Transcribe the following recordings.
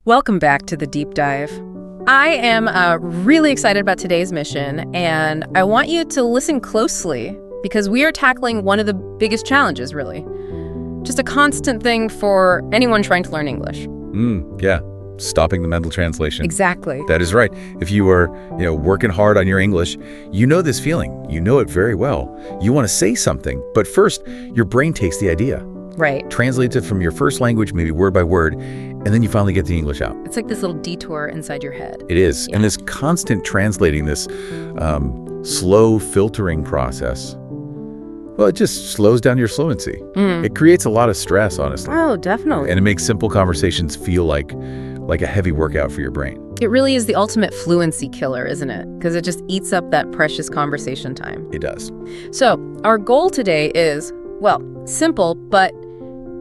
Welcome back to the deep dive. I am really excited about today's mission, and I want you to listen closely because we are tackling one of the biggest challenges, really. Just a constant thing for anyone trying to learn English. Yeah. Stopping the mental translation. Exactly. That is right. If you are, working hard on your English, you know this feeling. You know it very well. You want to say something, but first, your brain takes the idea. Right. Translates it from your first language, maybe word by word, and then you finally get the English out. It's like this little detour inside your head. It is. Yeah. And this constant translating, this slow filtering process, well, it just slows down your fluency. It creates a lot of stress, honestly. Oh, definitely. And it makes simple conversations feel like a heavy workout for your brain. It really is the ultimate fluency killer, isn't it? Because it just eats up that precious conversation time. It does. So our goal today is, well, simple, but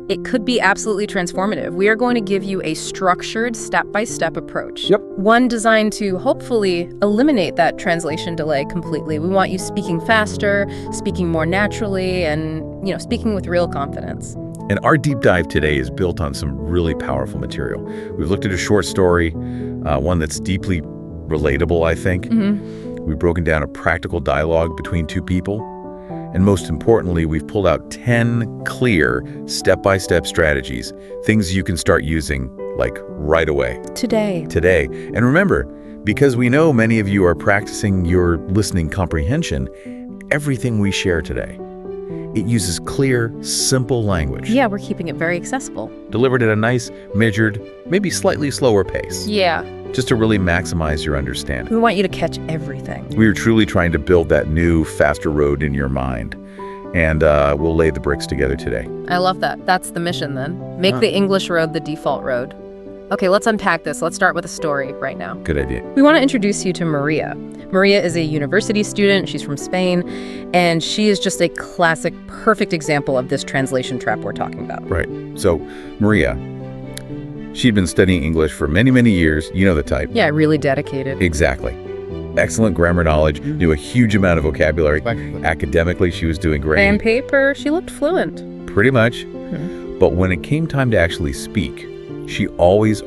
it could be absolutely transformative. We are going to give you a structured step-by-step approach. Yep. One designed to hopefully eliminate that translation delay completely. We want you speaking faster, speaking more naturally, and, speaking with real confidence. And our deep dive today is built on some really powerful material. We've looked at a short story, one that's deeply relatable, I think. We've broken down a practical dialogue between two people. And most importantly, we've pulled out 10 clear step-by-step strategies, things you can start using, like, right away. Today. And remember, because we know many of you are practicing your listening comprehension, everything we share today, it uses clear, simple language. Yeah, we're keeping it very accessible. Delivered at a nice, measured, maybe slightly slower pace. Yeah. Just to really maximize your understanding. We want you to catch everything. We are truly trying to build that new, faster road in your mind. And we'll lay the bricks together today. I love that. That's the mission, then. Make the English road the default road. Okay, let's unpack this. Let's start with a story right now. Good idea. We want to introduce you to Maria. Maria is a university student. She's from Spain, and she is just a classic, perfect example of this translation trap we're talking about. Right. So, Maria, she'd been studying English for many, many years. You know the type. Yeah, really dedicated. Exactly. Excellent grammar knowledge, knew a huge amount of vocabulary. Academically, she was doing great. On paper, she looked fluent. Pretty much. But when it came time to actually speak, she always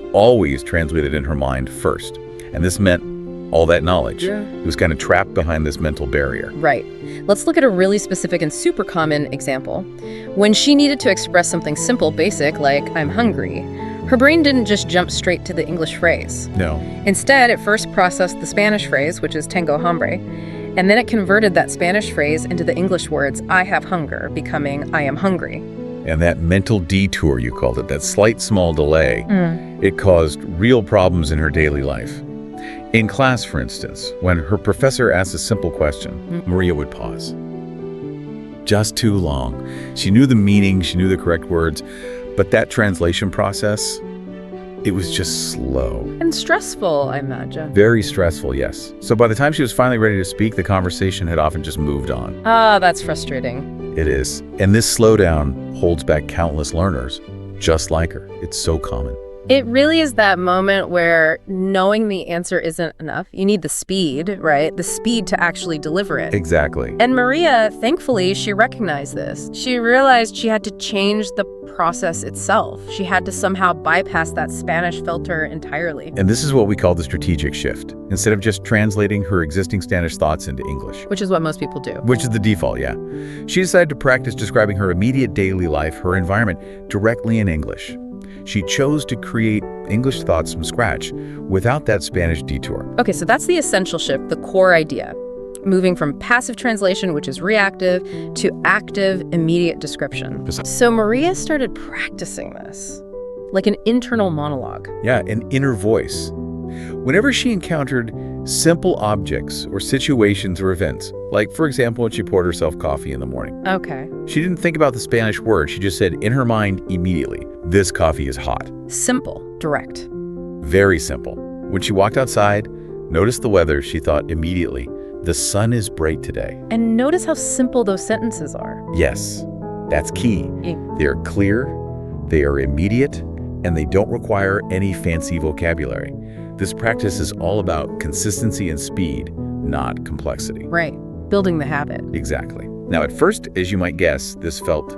translated in her mind first. And this meant all that knowledge. Yeah. It was kind of trapped behind this mental barrier. Right. Let's look at a really specific and super common example. When she needed to express something simple, basic, like, I'm hungry, her brain didn't just jump straight to the English phrase. No. Instead, it first processed the Spanish phrase, which is tengo hambre, and then it converted that Spanish phrase into the English words, I have hunger, becoming I am hungry. And that mental detour, you called it, that slight small delay, it caused real problems in her daily life. In class, for instance, when her professor asked a simple question, Maria would pause. Just too long. She knew the meaning, she knew the correct words, but that translation process, it was just slow. And stressful, I imagine. Very stressful, yes. So by the time she was finally ready to speak, the conversation had often just moved on. Ah, that's frustrating. It is. And this slowdown holds back countless learners, just like her. It's so common. It really is that moment where knowing the answer isn't enough. You need the speed, right? The speed to actually deliver it. Exactly. And Maria, thankfully, she recognized this. She realized she had to change the process itself. She had to somehow bypass that Spanish filter entirely. And this is what we call the strategic shift. Instead of just translating her existing Spanish thoughts into English. Which is what most people do. Which is the default, yeah. She decided to practice describing her immediate daily life, her environment, directly in English. She chose to create English thoughts from scratch without that Spanish detour. Okay, so that's the essential shift, the core idea. Moving from passive translation, which is reactive, to active, immediate description. So Maria started practicing this, like an internal monologue. Yeah, an inner voice. Whenever she encountered simple objects or situations or events, like, for example, when she poured herself coffee in the morning. Okay. She didn't think about the Spanish word. She just said in her mind immediately, this coffee is hot. Simple, direct. Very simple. When she walked outside, noticed the weather, she thought immediately, the sun is bright today. And notice how simple those sentences are. Yes, that's key. They are clear, they are immediate, and they don't require any fancy vocabulary. This practice is all about consistency and speed, not complexity. Right. Building the habit. Exactly. Now, at first, as you might guess, this felt,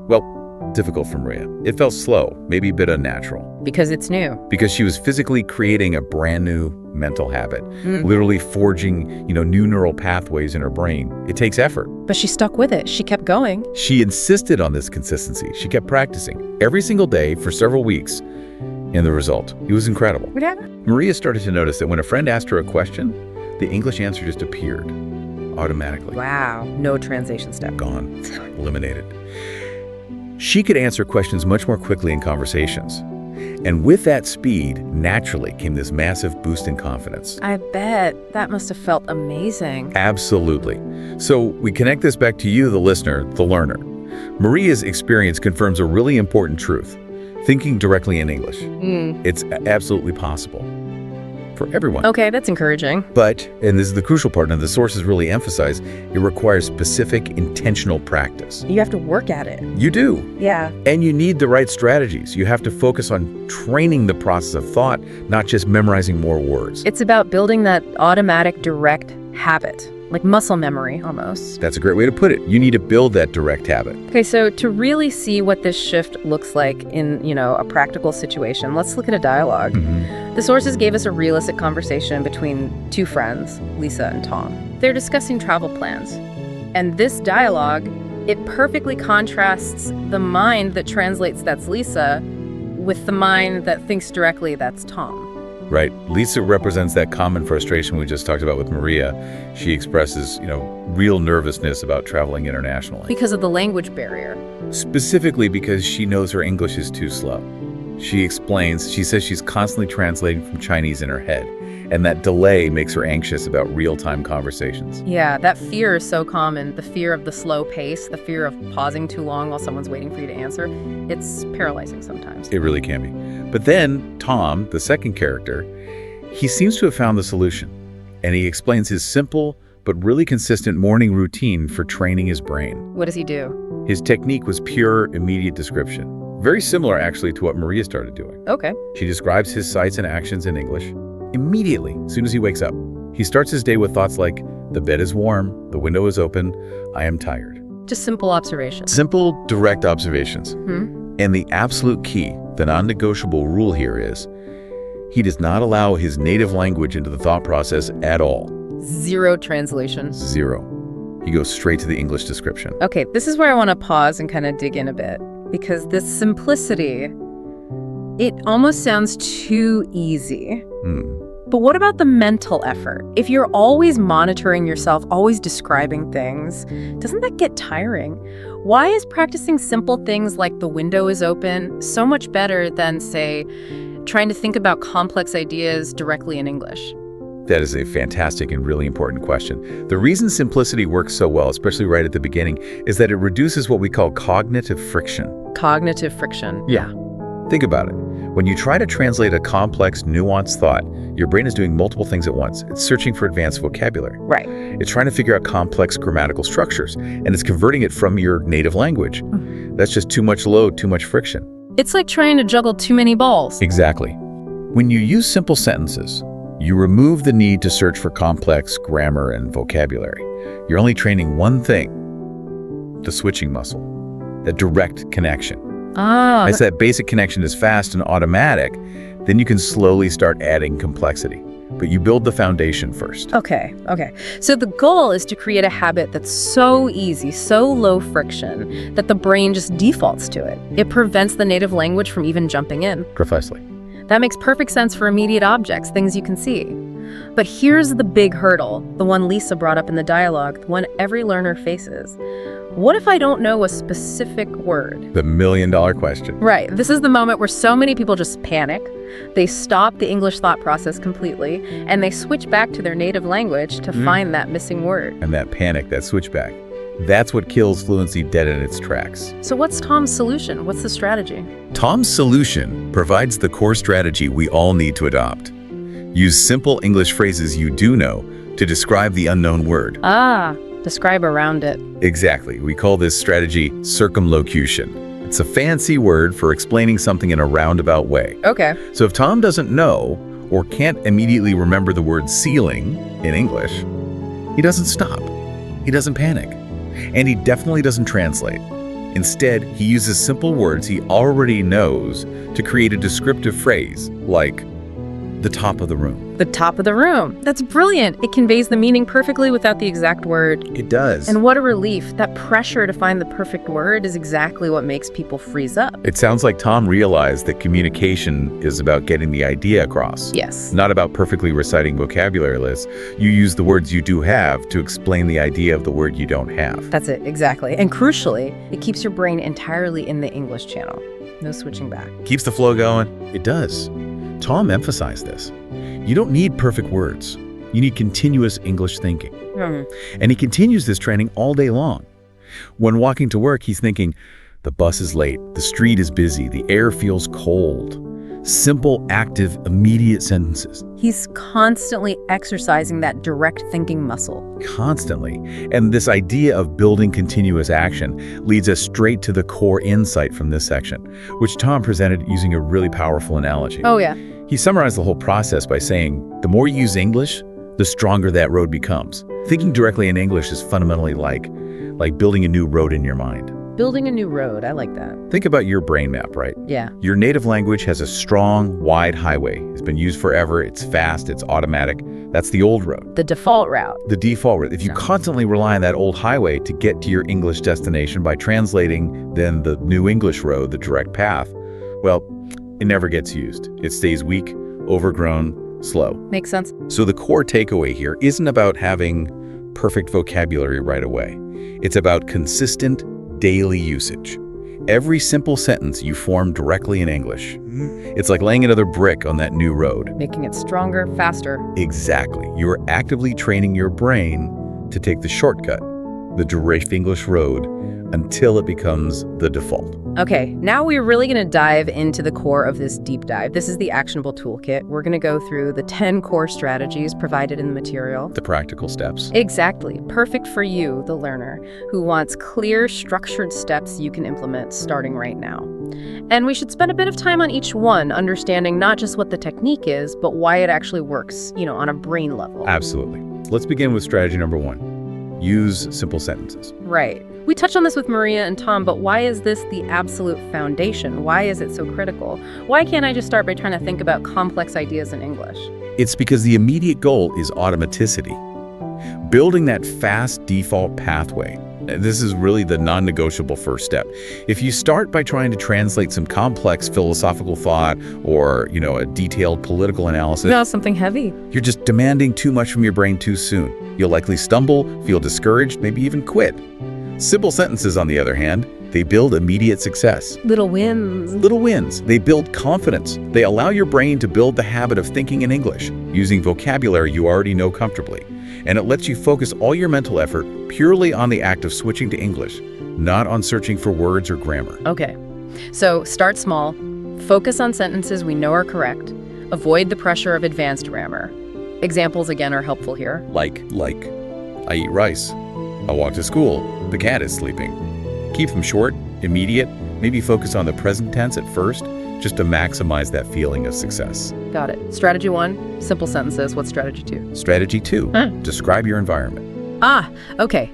well, difficult for Maria. It felt slow, maybe a bit unnatural. Because it's new. Because she was physically creating a brand new mental habit, literally forging, new neural pathways in her brain. It takes effort. But she stuck with it. She kept going. She insisted on this consistency. She kept practicing every single day for several weeks. And the result, it was incredible. What happened? Maria started to notice that when a friend asked her a question, the English answer just appeared automatically. Wow. No translation step. Gone. Eliminated. She could answer questions much more quickly in conversations. And with that speed, naturally came this massive boost in confidence. I bet. That must have felt amazing. Absolutely. So we connect this back to you, the listener, the learner. Maria's experience confirms a really important truth. Thinking directly in English. It's absolutely possible for everyone. Okay, that's encouraging. But, and this is the crucial part, and the sources really emphasize, it requires specific, intentional practice. You have to work at it. You do. Yeah. And you need the right strategies. You have to focus on training the process of thought, not just memorizing more words. It's about building that automatic, direct habit. Like muscle memory, almost. That's a great way to put it. You need to build that direct habit. Okay, so to really see what this shift looks like in, a practical situation, let's look at a dialogue. The sources gave us a realistic conversation between two friends, Lisa and Tom. They're discussing travel plans. And this dialogue, it perfectly contrasts the mind that translates that's Lisa with the mind that thinks directly that's Tom. Right. Lisa represents that common frustration we just talked about with Maria. She expresses, real nervousness about traveling internationally. Because of the language barrier. Specifically because she knows her English is too slow. She says she's constantly translating from Chinese in her head, and that delay makes her anxious about real-time conversations. Yeah, that fear is so common. The fear of the slow pace, the fear of pausing too long while someone's waiting for you to answer. It's paralyzing sometimes. It really can be. But then Tom, the second character, he seems to have found the solution, and he explains his simple but really consistent morning routine for training his brain. What does he do? His technique was pure, immediate description. Very similar, actually, to what Maria started doing. Okay. She describes his sights and actions in English immediately, as soon as he wakes up. He starts his day with thoughts like, the bed is warm, the window is open, I am tired. Just simple observations. Simple, direct observations. And the absolute key, the non-negotiable rule here is, he does not allow his native language into the thought process at all. Zero translation. Zero. He goes straight to the English description. Okay, this is where I want to pause and kind of dig in a bit, because this simplicity, it almost sounds too easy. But what about the mental effort? If you're always monitoring yourself, always describing things, doesn't that get tiring? Why is practicing simple things like the window is open so much better than, say, trying to think about complex ideas directly in English? That is a fantastic and really important question. The reason simplicity works so well, especially right at the beginning, is that it reduces what we call cognitive friction. Cognitive friction. Yeah. Think about it. When you try to translate a complex, nuanced thought, your brain is doing multiple things at once. It's searching for advanced vocabulary. Right. It's trying to figure out complex grammatical structures, and it's converting it from your native language. That's just too much load, too much friction. It's like trying to juggle too many balls. Exactly. When you use simple sentences, you remove the need to search for complex grammar and vocabulary. You're only training one thing, the switching muscle, that direct connection. As that basic connection is fast and automatic, then you can slowly start adding complexity. But you build the foundation first. Okay. So the goal is to create a habit that's so easy, so low friction, that the brain just defaults to it. It prevents the native language from even jumping in. Precisely. That makes perfect sense for immediate objects, things you can see. But here's the big hurdle, the one Lisa brought up in the dialogue, the one every learner faces. What if I don't know a specific word? The million-dollar question. Right. This is the moment where so many people just panic. They stop the English thought process completely, and they switch back to their native language to find that missing word. And that panic, that switchback, that's what kills fluency dead in its tracks. So what's Tom's solution? What's the strategy? Tom's solution provides the core strategy we all need to adopt. Use simple English phrases you do know to describe the unknown word. Describe around it. Exactly. We call this strategy circumlocution. It's a fancy word for explaining something in a roundabout way. Okay. So if Tom doesn't know or can't immediately remember the word ceiling in English, he doesn't stop. He doesn't panic. And he definitely doesn't translate. Instead, he uses simple words he already knows to create a descriptive phrase, like the top of the room. The top of the room. That's brilliant. It conveys the meaning perfectly without the exact word. It does. And what a relief. That pressure to find the perfect word is exactly what makes people freeze up. It sounds like Tom realized that communication is about getting the idea across. Yes. Not about perfectly reciting vocabulary lists. You use the words you do have to explain the idea of the word you don't have. That's it, exactly. And crucially, it keeps your brain entirely in the English channel. No switching back. Keeps the flow going? It does. Tom emphasized this. You don't need perfect words. You need continuous English thinking. And he continues this training all day long. When walking to work, he's thinking, the bus is late, the street is busy, the air feels cold. Simple, active, immediate sentences. He's constantly exercising that direct thinking muscle. Constantly. And this idea of building continuous action leads us straight to the core insight from this section, which Tom presented using a really powerful analogy. Oh, yeah. He summarized the whole process by saying, the more you use English, the stronger that road becomes. Thinking directly in English is fundamentally like building a new road in your mind. Building a new road. I like that. Think about your brain map, right? Yeah. Your native language has a strong, wide highway. It's been used forever. It's fast. It's automatic. That's the old road. The default route. The default route. If you constantly rely on that old highway to get to your English destination by translating then the new English road, the direct path, well, it never gets used. It stays weak, overgrown, slow. Makes sense. So the core takeaway here isn't about having perfect vocabulary right away. It's about consistent, daily usage. Every simple sentence you form directly in English. It's like laying another brick on that new road. Making it stronger, faster. Exactly. You're actively training your brain to take the shortcut, the direct English road, until it becomes the default. Okay, now we're really going to dive into the core of this deep dive. This is the actionable toolkit. We're going to go through the 10 core strategies provided in the material. The practical steps. Exactly. Perfect for you, the learner, who wants clear, structured steps you can implement starting right now. And we should spend a bit of time on each one, understanding not just what the technique is, but why it actually works, on a brain level. Absolutely. Let's begin with strategy number 1. Use simple sentences. Right. We touched on this with Maria and Tom, but why is this the absolute foundation? Why is it so critical? Why can't I just start by trying to think about complex ideas in English? It's because the immediate goal is automaticity. Building that fast default pathway. This is really the non-negotiable first step. If you start by trying to translate some complex philosophical thought or, a detailed political analysis, No, something heavy. you're just demanding too much from your brain too soon. You'll likely stumble, feel discouraged, maybe even quit. Simple sentences, on the other hand, they build immediate success. Little wins. Little wins. They build confidence. They allow your brain to build the habit of thinking in English, using vocabulary you already know comfortably. And it lets you focus all your mental effort purely on the act of switching to English, not on searching for words or grammar. Okay, so start small, focus on sentences we know are correct, avoid the pressure of advanced grammar. Examples, again, are helpful here. Like, I eat rice. I walk to school. The cat is sleeping. Keep them short, immediate, maybe focus on the present tense at first, just to maximize that feeling of success. Got it. Strategy 1, simple sentences. What's strategy 2? Strategy 2, describe your environment. Okay.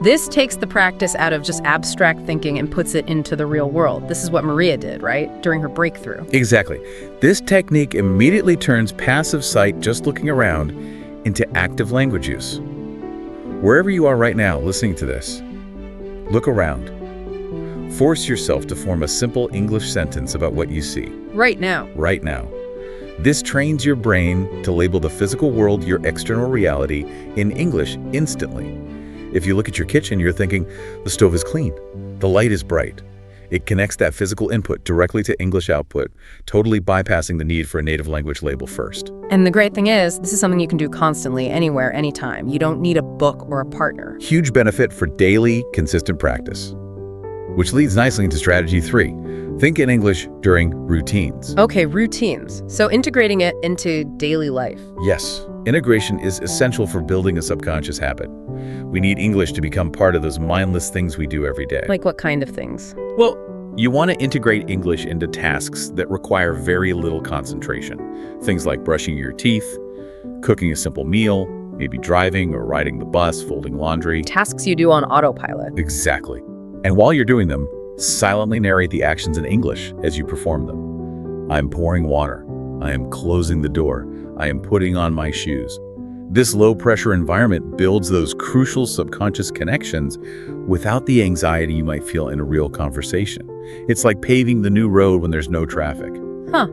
This takes the practice out of just abstract thinking and puts it into the real world. This is what Maria did, right? During her breakthrough. Exactly. This technique immediately turns passive sight, just looking around, into active language use. Wherever you are right now listening to this, look around. Force yourself to form a simple English sentence about what you see. Right now. Right now. This trains your brain to label the physical world, your external reality, in English instantly. If you look at your kitchen, you're thinking, the stove is clean, the light is bright. It connects that physical input directly to English output, totally bypassing the need for a native language label first. And the great thing is, this is something you can do constantly, anywhere, anytime. You don't need a book or a partner. Huge benefit for daily, consistent practice. Which leads nicely into strategy 3. Think in English during routines. Okay, routines. So integrating it into daily life. Yes, integration is essential for building a subconscious habit. We need English to become part of those mindless things we do every day. Like what kind of things? Well, you want to integrate English into tasks that require very little concentration. Things like brushing your teeth, cooking a simple meal, maybe driving or riding the bus, folding laundry. Tasks you do on autopilot. Exactly. And while you're doing them, silently narrate the actions in English as you perform them. I'm pouring water. I am closing the door. I am putting on my shoes. This low-pressure environment builds those crucial subconscious connections without the anxiety you might feel in a real conversation. It's like paving the new road when there's no traffic. Huh.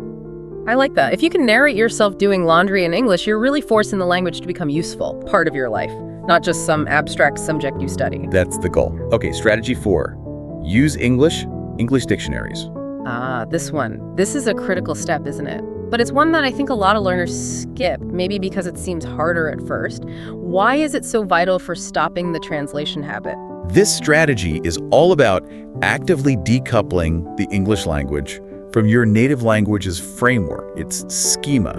I like that. If you can narrate yourself doing laundry in English, you're really forcing the language to become useful, part of your life, not just some abstract subject you study. That's the goal. Okay, strategy 4. Use English dictionaries. This one. This is a critical step, isn't it? But it's one that I think a lot of learners skip, maybe because it seems harder at first. Why is it so vital for stopping the translation habit? This strategy is all about actively decoupling the English language from your native language's framework, its schema.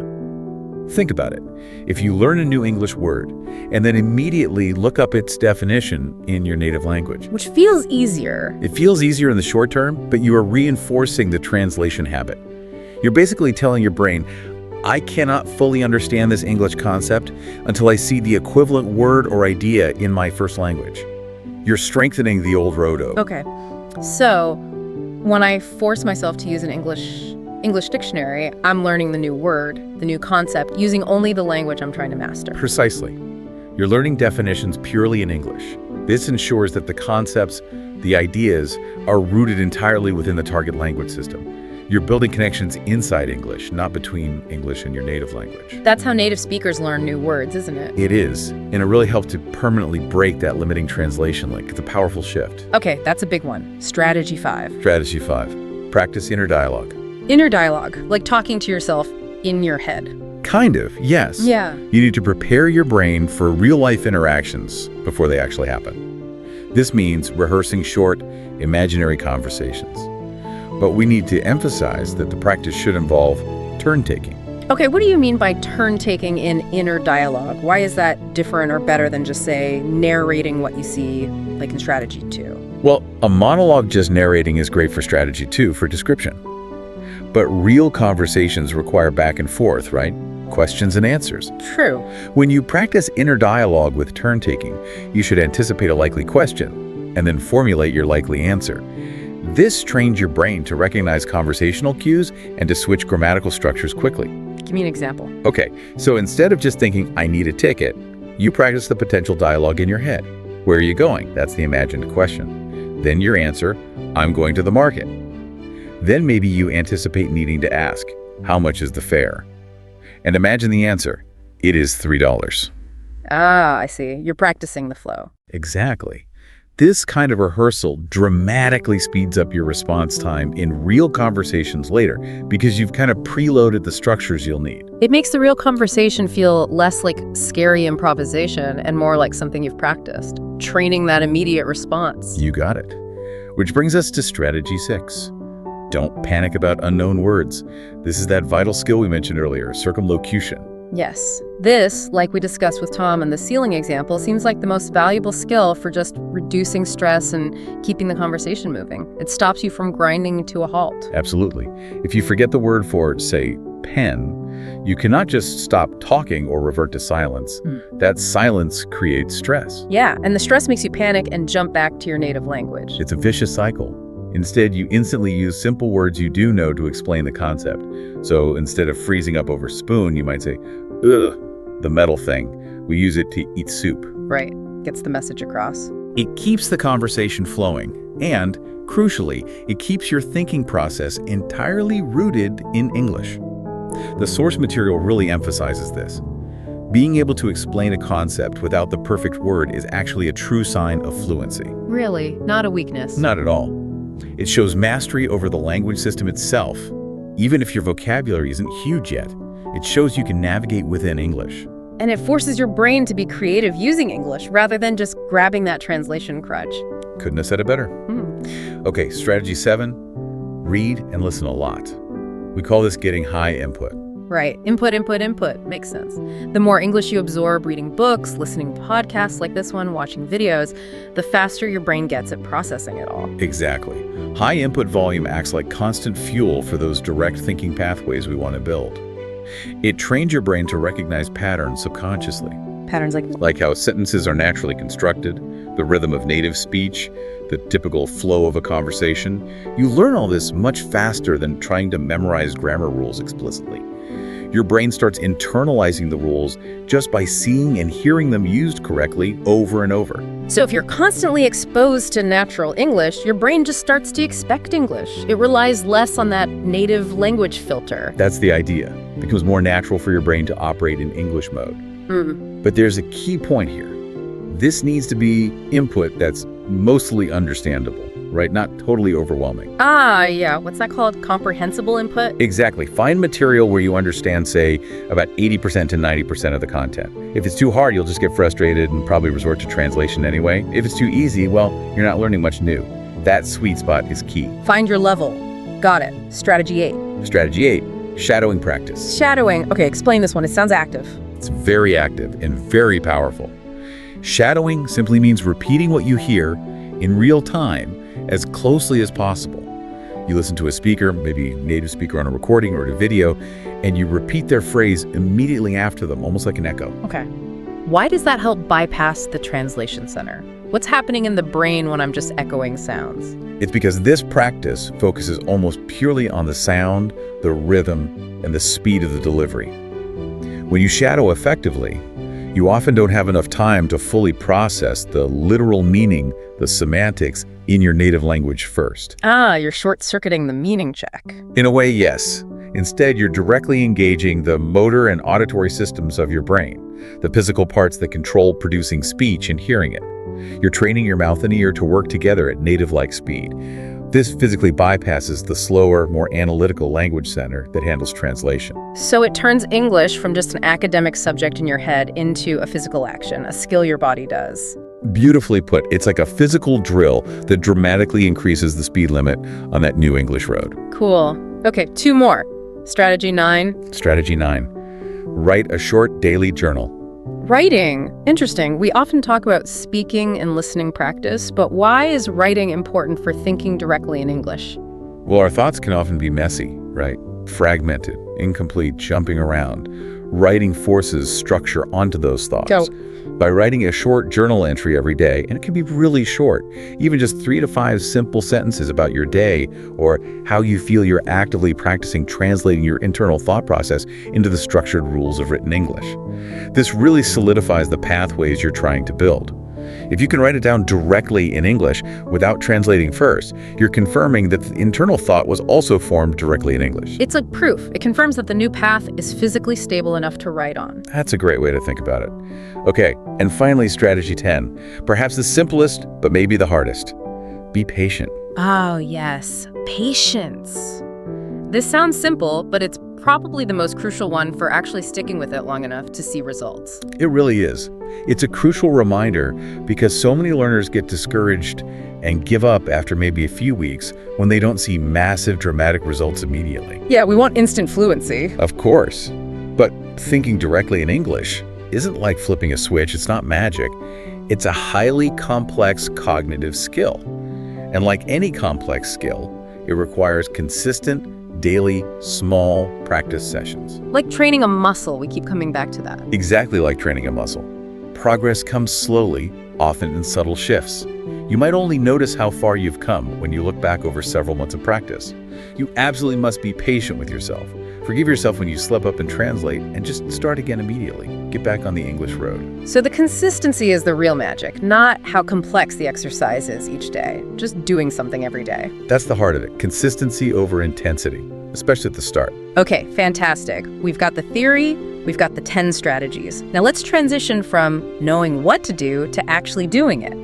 Think about it. If you learn a new English word and then immediately look up its definition in your native language, Which feels easier. it feels easier in the short term, but you are reinforcing the translation habit. You're basically telling your brain, I cannot fully understand this English concept until I see the equivalent word or idea in my first language. You're strengthening the old roto. Okay. So, when I force myself to use an English dictionary, I'm learning the new word, the new concept, using only the language I'm trying to master. Precisely. You're learning definitions purely in English. This ensures that the concepts, the ideas, are rooted entirely within the target language system. You're building connections inside English, not between English and your native language. That's how native speakers learn new words, isn't it? It is, and it really helps to permanently break that limiting translation link. It's a powerful shift. Okay, that's a big one. Strategy 5. Strategy 5. Practice inner dialogue. Inner dialogue, like talking to yourself in your head. Kind of, yes. Yeah. You need to prepare your brain for real-life interactions before they actually happen. This means rehearsing short, imaginary conversations. But we need to emphasize that the practice should involve turn-taking. Okay, what do you mean by turn-taking in inner dialogue? Why is that different or better than just, say, narrating what you see, like in strategy 2? Well, a monologue just narrating is great for strategy 2, for description. But real conversations require back and forth, right? Questions and answers. True. When you practice inner dialogue with turn-taking, you should anticipate a likely question and then formulate your likely answer. This trains your brain to recognize conversational cues and to switch grammatical structures quickly. Give me an example. Okay, so instead of just thinking, I need a ticket, you practice the potential dialogue in your head. Where are you going? That's the imagined question. Then your answer, I'm going to the market. Then maybe you anticipate needing to ask, how much is the fare? And imagine the answer, it is $3. I see. You're practicing the flow. Exactly. This kind of rehearsal dramatically speeds up your response time in real conversations later because you've kind of preloaded the structures you'll need. It makes the real conversation feel less like scary improvisation and more like something you've practiced, training that immediate response. You got it. Which brings us to strategy 6. Don't panic about unknown words. This is that vital skill we mentioned earlier, circumlocution. Yes. This, like we discussed with Tom in the ceiling example, seems like the most valuable skill for just reducing stress and keeping the conversation moving. It stops you from grinding to a halt. Absolutely. If you forget the word for, say, pen, you cannot just stop talking or revert to silence. That silence creates stress. Yeah, and the stress makes you panic and jump back to your native language. It's a vicious cycle. Instead, you instantly use simple words you do know to explain the concept. So instead of freezing up over spoon, you might say, ugh, the metal thing. We use it to eat soup. Right. Gets the message across. It keeps the conversation flowing, and, crucially, it keeps your thinking process entirely rooted in English. The source material really emphasizes this. Being able to explain a concept without the perfect word is actually a true sign of fluency. Really, not a weakness. Not at all. It shows mastery over the language system itself. Even if your vocabulary isn't huge yet, it shows you can navigate within English. And it forces your brain to be creative using English rather than just grabbing that translation crutch. Couldn't have said it better. Okay, strategy 7, read and listen a lot. We call this getting high input. Right. Input, input, input. Makes sense. The more English you absorb reading books, listening to podcasts like this one, watching videos, the faster your brain gets at processing it all. Exactly. High input volume acts like constant fuel for those direct thinking pathways we want to build. It trains your brain to recognize patterns subconsciously. Patterns like Like how sentences are naturally constructed, the rhythm of native speech, the typical flow of a conversation, you learn all this much faster than trying to memorize grammar rules explicitly. Your brain starts internalizing the rules just by seeing and hearing them used correctly over and over. So if you're constantly exposed to natural English, your brain just starts to expect English. It relies less on that native language filter. That's the idea. It becomes more natural for your brain to operate in English mode. But there's a key point here. This needs to be input that's mostly understandable, right? Not totally overwhelming. Yeah. What's that called? Comprehensible input? Exactly. Find material where you understand, say, about 80% to 90% of the content. If it's too hard, you'll just get frustrated and probably resort to translation anyway. If it's too easy, well, you're not learning much new. That sweet spot is key. Find your level. Got it. Strategy 8. Strategy 8, shadowing practice. Shadowing. Okay, explain this one. It sounds active. It's very active and very powerful. Shadowing simply means repeating what you hear in real time as closely as possible. You listen to a speaker, maybe a native speaker on a recording or a video, and you repeat their phrase immediately after them, almost like an echo. Okay. Why does that help bypass the translation center? What's happening in the brain when I'm just echoing sounds? It's because this practice focuses almost purely on the sound, the rhythm, and the speed of the delivery. When you shadow effectively, you often don't have enough time to fully process the literal meaning, the semantics, in your native language first. You're short-circuiting the meaning check. In a way, yes. Instead, you're directly engaging the motor and auditory systems of your brain, the physical parts that control producing speech and hearing it. You're training your mouth and ear to work together at native-like speed. This physically bypasses the slower, more analytical language center that handles translation. So it turns English from just an academic subject in your head into a physical action, a skill your body does. Beautifully put. It's like a physical drill that dramatically increases the speed limit on that new English road. Cool. Okay, 2 more. Strategy 9. Strategy 9. Write a short daily journal. Writing. Interesting. We often talk about speaking and listening practice, but why is writing important for thinking directly in English? Well, our thoughts can often be messy, right? Fragmented, incomplete, jumping around. Writing forces structure onto those thoughts. Go. By writing a short journal entry every day, and it can be really short, even just 3 to 5 simple sentences about your day or how you feel you're actively practicing translating your internal thought process into the structured rules of written English. This really solidifies the pathways you're trying to build. If you can write it down directly in English without translating first, you're confirming that the internal thought was also formed directly in English. It's like proof. It confirms that the new path is physically stable enough to write on. That's a great way to think about it. Okay, and finally, strategy 10. Perhaps the simplest, but maybe the hardest. Be patient. Oh, yes. Patience. This sounds simple, but it's probably the most crucial one for actually sticking with it long enough to see results. It really is. It's a crucial reminder because so many learners get discouraged and give up after maybe a few weeks when they don't see massive, dramatic results immediately. Yeah, we want instant fluency. Of course. But thinking directly in English isn't like flipping a switch. It's not magic. It's a highly complex cognitive skill. And like any complex skill, it requires consistent, daily, small practice sessions. Like training a muscle, we keep coming back to that. Exactly like training a muscle. Progress comes slowly, often in subtle shifts. You might only notice how far you've come when you look back over several months of practice. You absolutely must be patient with yourself. Forgive yourself when you slip up and translate, and just start again immediately. Get back on the English road. So the consistency is the real magic, not how complex the exercise is each day. Just doing something every day. That's the heart of it. Consistency over intensity, especially at the start. Okay, fantastic. We've got the theory, we've got the 10 strategies. Now let's transition from knowing what to do to actually doing it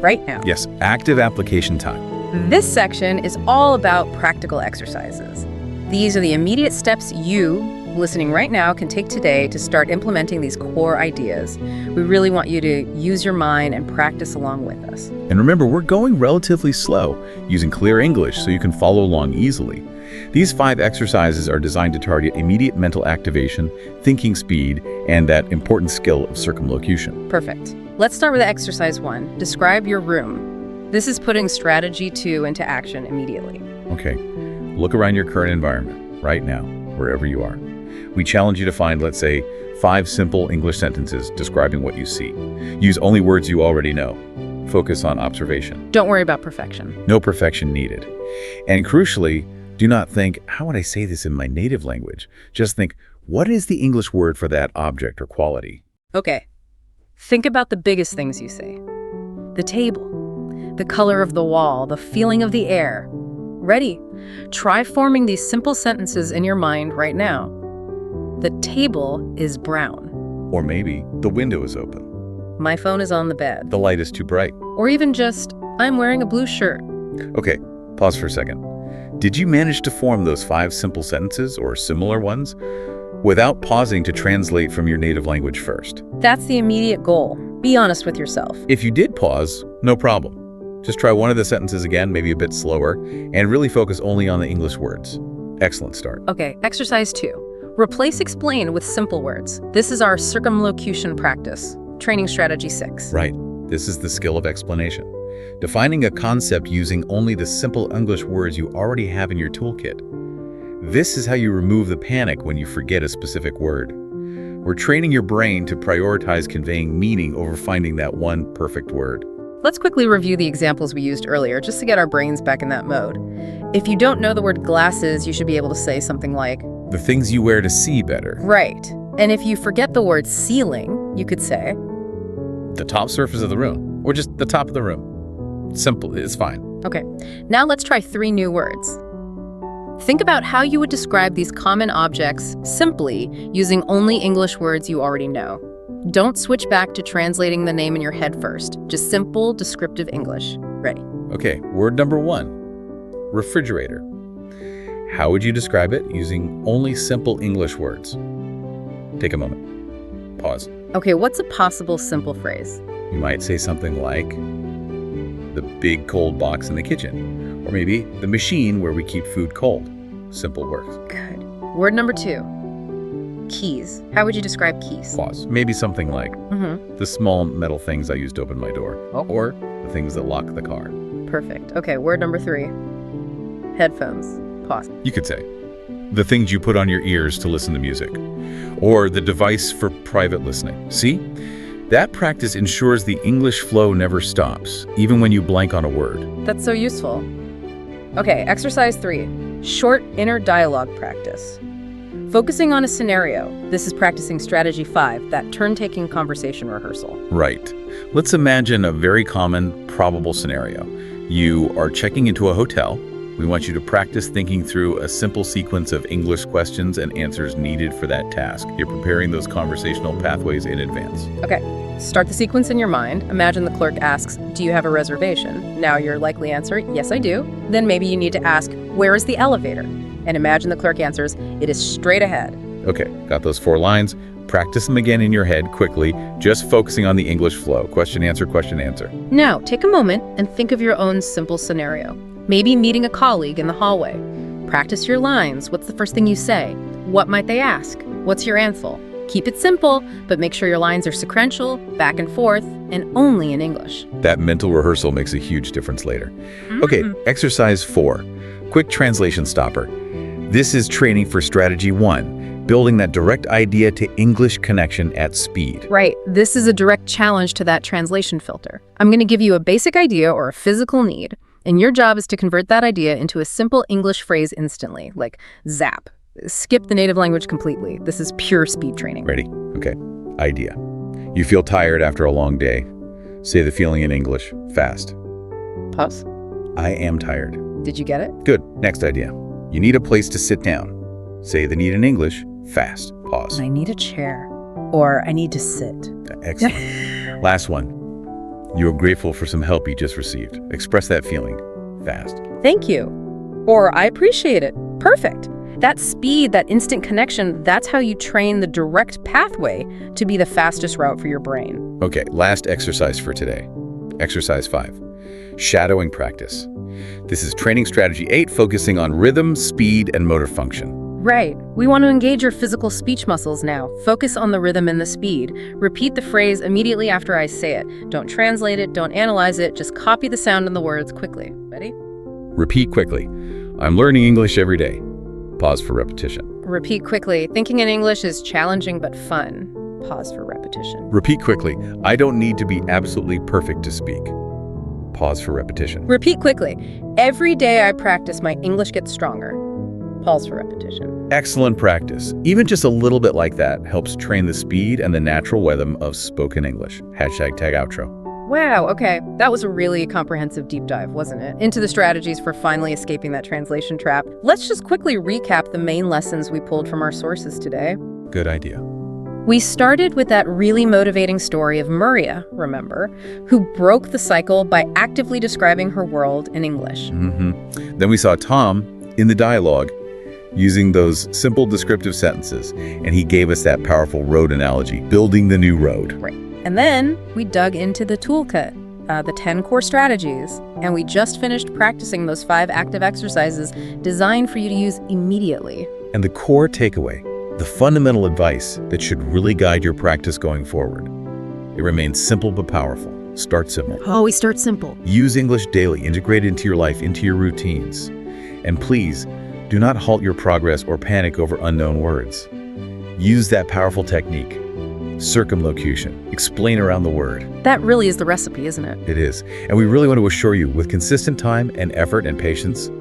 right now. Yes, active application time. This section is all about practical exercises. These are the immediate steps you, listening right now, can take today to start implementing these core ideas. We really want you to use your mind and practice along with us. And remember, we're going relatively slow, using clear English so you can follow along easily. These 5 exercises are designed to target immediate mental activation, thinking speed, and that important skill of circumlocution. Perfect. Let's start with exercise 1. Describe your room. This is putting strategy 2 into action immediately. Okay. Look around your current environment, right now, wherever you are. We challenge you to find, let's say, 5 simple English sentences describing what you see. Use only words you already know. Focus on observation. Don't worry about perfection. No perfection needed. And crucially, do not think, how would I say this in my native language? Just think, what is the English word for that object or quality? Okay. Think about the biggest things you say. The table, the color of the wall, the feeling of the air. Ready? Try forming these simple sentences in your mind right now. The table is brown. Or maybe the window is open. My phone is on the bed. The light is too bright. Or even just, I'm wearing a blue shirt. Okay, pause for a second. Did you manage to form those 5 simple sentences or similar ones without pausing to translate from your native language first? That's the immediate goal. Be honest with yourself. If you did pause, no problem. Just try one of the sentences again, maybe a bit slower, and really focus only on the English words. Excellent start. Okay, exercise 2. Replace explain with simple words. This is our circumlocution practice. Training strategy 6. Right. This is the skill of explanation. Defining a concept using only the simple English words you already have in your toolkit. This is how you remove the panic when you forget a specific word. We're training your brain to prioritize conveying meaning over finding that one perfect word. Let's quickly review the examples we used earlier, just to get our brains back in that mode. If you don't know the word glasses, you should be able to say something like, The things you wear to see better. right. And if you forget the word ceiling, you could say, The top surface of the room, or just the top of the room. Simple, it's fine. Okay, now let's try 3 new words. Think about how you would describe these common objects simply using only English words you already know. Don't switch back to translating the name in your head first. Just simple, descriptive English. Ready? Okay, word number 1, refrigerator. How would you describe it using only simple English words? Take a moment. Pause. Okay, what's a possible simple phrase? You might say something like, the big cold box in the kitchen, or maybe the machine where we keep food cold. Simple words. Good. Word number 2, keys. How would you describe keys? Pause. Maybe something like, Mm-hmm. the small metal things I use to open my door, Oh. or the things that lock the car. Perfect. Okay, word number 3, headphones. Pause. You could say, the things you put on your ears to listen to music, or the device for private listening. See? That practice ensures the English flow never stops, even when you blank on a word. That's so useful. Okay, exercise 3, short inner dialogue practice. Focusing on a scenario. This is practicing strategy 5, that turn-taking conversation rehearsal. Right. Let's imagine a very common, probable scenario. You are checking into a hotel. We want you to practice thinking through a simple sequence of English questions and answers needed for that task. You're preparing those conversational pathways in advance. Okay, start the sequence in your mind. Imagine the clerk asks, do you have a reservation? Now your likely answer, yes, I do. Then maybe you need to ask, where is the elevator? And imagine the clerk answers, it is straight ahead. Okay, got those 4 lines. Practice them again in your head quickly, just focusing on the English flow. Question, answer, question, answer. Now, take a moment and think of your own simple scenario. Maybe meeting a colleague in the hallway. Practice your lines. What's the first thing you say? What might they ask? What's your answer? Keep it simple, but make sure your lines are sequential, back and forth, and only in English. That mental rehearsal makes a huge difference later. Okay, exercise 4, quick translation stopper. This is training for strategy 1, building that direct idea to English connection at speed. Right. This is a direct challenge to that translation filter. I'm going to give you a basic idea or a physical need, and your job is to convert that idea into a simple English phrase instantly, like zap. Skip the native language completely. This is pure speed training. Ready? Okay. Idea. You feel tired after a long day. Say the feeling in English, fast. Pause. I am tired. Did you get it? Good. Next idea. You need a place to sit down. Say the need in English, fast. Pause. I need a chair, or I need to sit. Excellent. Last one. You are grateful for some help you just received. Express that feeling, fast. Thank you. Or I appreciate it. Perfect. That speed, that instant connection, that's how you train the direct pathway to be the fastest route for your brain. Okay, last exercise for today. Exercise 5. Shadowing practice. This is training strategy 8, focusing on rhythm, speed, and motor function. Right. We want to engage your physical speech muscles now. Focus on the rhythm and the speed. Repeat the phrase immediately after I say it. Don't translate it, don't analyze it, just copy the sound and the words quickly. Ready? Repeat quickly. I'm learning English every day. Pause for repetition. Repeat quickly. Thinking in English is challenging but fun. Pause for repetition. Repeat quickly. I don't need to be absolutely perfect to speak. Pause for repetition. Repeat quickly. Every day I practice, my English gets stronger. Pause for repetition. Excellent practice. Even just a little bit like that helps train the speed and the natural rhythm of spoken English. #tag outro. Wow, okay. That was a really comprehensive deep dive, wasn't it? Into the strategies for finally escaping that translation trap. Let's just quickly recap the main lessons we pulled from our sources today. Good idea. We started with that really motivating story of Maria, remember, who broke the cycle by actively describing her world in English. Then we saw Tom in the dialogue using those simple descriptive sentences, and he gave us that powerful road analogy, building the new road. Right. And then we dug into the toolkit, the 10 core strategies, and we just finished practicing those 5 active exercises designed for you to use immediately. And the core takeaway, the fundamental advice that should really guide your practice going forward. It remains simple but powerful. Start simple. Always start simple. Use English daily, integrate it into your life, into your routines. And please, do not halt your progress or panic over unknown words. Use that powerful technique. Circumlocution. Explain around the word. That really is the recipe, isn't it? It is. And we really want to assure you, with consistent time and effort and patience,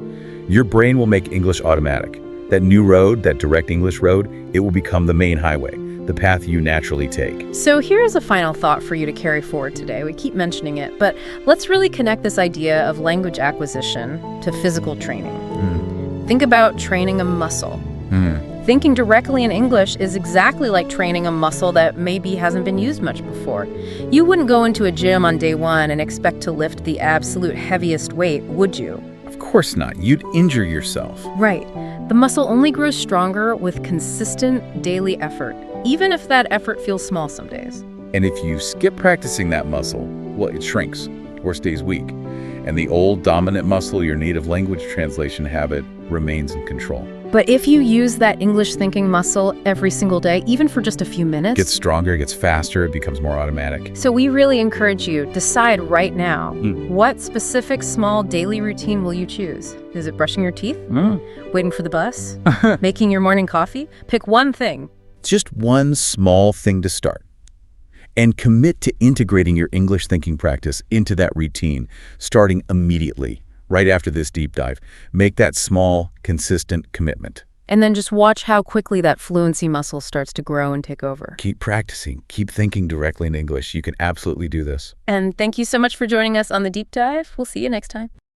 your brain will make English automatic. That new road, that direct English road, it will become the main highway, the path you naturally take. So here's a final thought for you to carry forward today. We keep mentioning it, but let's really connect this idea of language acquisition to physical training. Think about training a muscle. Thinking directly in English is exactly like training a muscle that maybe hasn't been used much before. You wouldn't go into a gym on day 1 and expect to lift the absolute heaviest weight, would you? Of course not. You'd injure yourself. Right. The muscle only grows stronger with consistent daily effort, even if that effort feels small some days. And if you skip practicing that muscle, well, it shrinks or stays weak. And the old dominant muscle, your native language translation habit, remains in control. But if you use that English thinking muscle every single day, even for just a few minutes, It gets stronger, it gets faster, it becomes more automatic. So we really encourage you, decide right now, what specific small daily routine will you choose? Is it brushing your teeth? Waiting for the bus? Making your morning coffee? Pick one thing. Just one small thing to start. And commit to integrating your English thinking practice into that routine, starting immediately, right after this deep dive. Make that small, consistent commitment. And then just watch how quickly that fluency muscle starts to grow and take over. Keep practicing. Keep thinking directly in English. You can absolutely do this. And thank you so much for joining us on the deep dive. We'll see you next time.